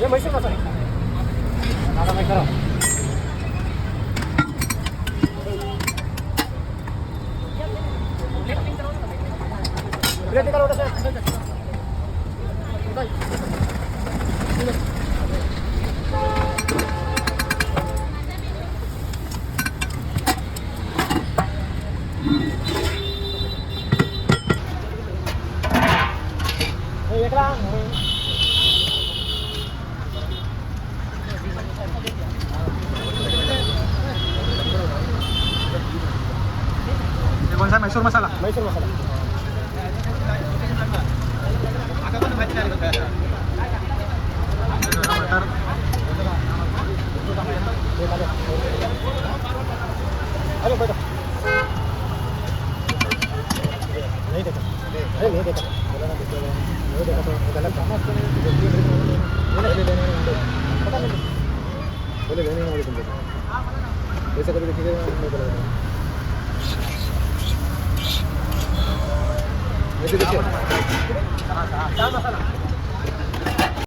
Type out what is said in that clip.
मैसूर मसाला दादा मैं करा करा उठा कौन सा मैसूर मसाला अरे बेटा नहीं देखा अरे नहीं देखा बोला ना देखो नहीं देखा तो गलत काम है पता नहीं बोले लेने वाले तुम ऐसा कभी देखिए नहीं बोला ऐसे देखिए